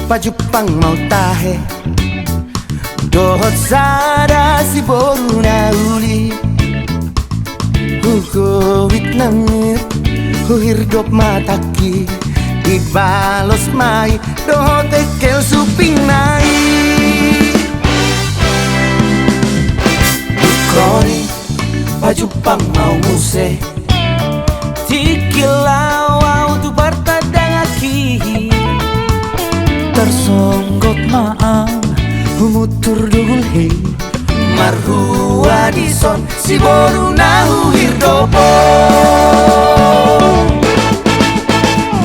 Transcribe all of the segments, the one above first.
Pajupang mau tahe dohot sada si boru na uli Hugo witnangit huhirdop mataki Ibalos mai dohot ekel suping nai Kroni Pajupang mau muse Tikilau tu partadang aki Tersonggot maang humutur dugul hei Marhua dison si boru nahu hirdopo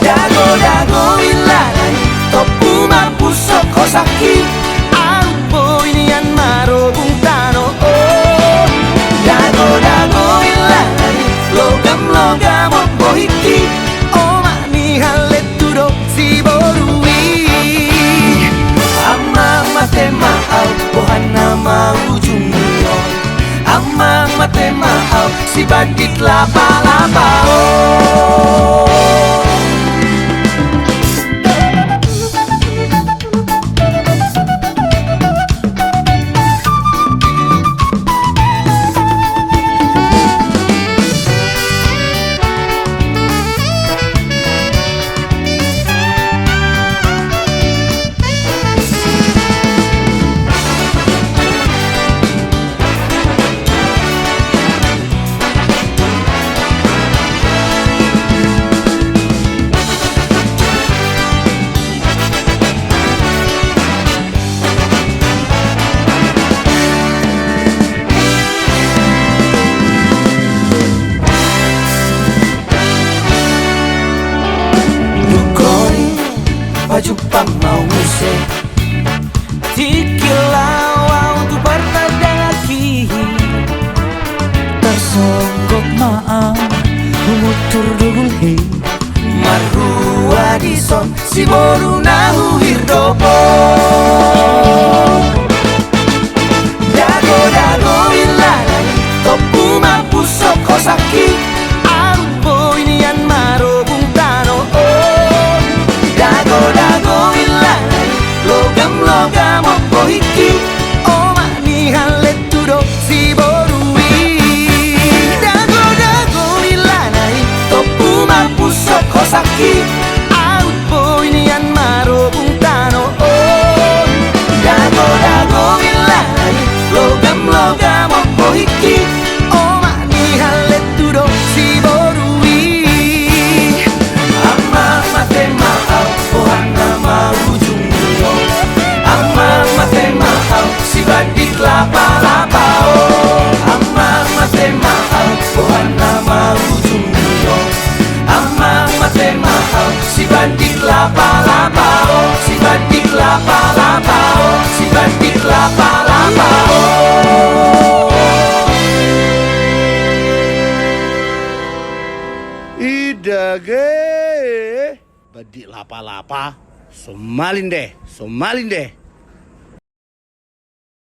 Dago ilalai topu mampusok kosaki Alpo inian maro bungtano oh Dago ilalai logam opohiki Oh mani halet tudo si borui Ama mate maau bohana mau jumio Ama mate maau si bandit lapa-lapa oh Pajupang mau muse Tikilau tu partadang aki Tersonggot maang humutur dugul hei Marhua dison si boru nahu hirdopo Dago ilalai topu mampusok kosaki Alpo inian maro bungtano oh Dago ilalai logam opohiki Oh mani halet tudo si borui Dago ilalai topu mampusok kosaki Alpo inian maro bungtano oh Dago ilalai logam opohiki Oh mani halet tudo si borui Ama mate maau bohana mau jumio Ama mate maau si bandit lapa-lapa oh Ama mate maau bohana mau jumio Ama mate maau si bandit lapa-lapa oh Si bandit lapa-lapa oh Si bandit lapa-lapa oh Idage Bandit lapa-lapa Somalin deh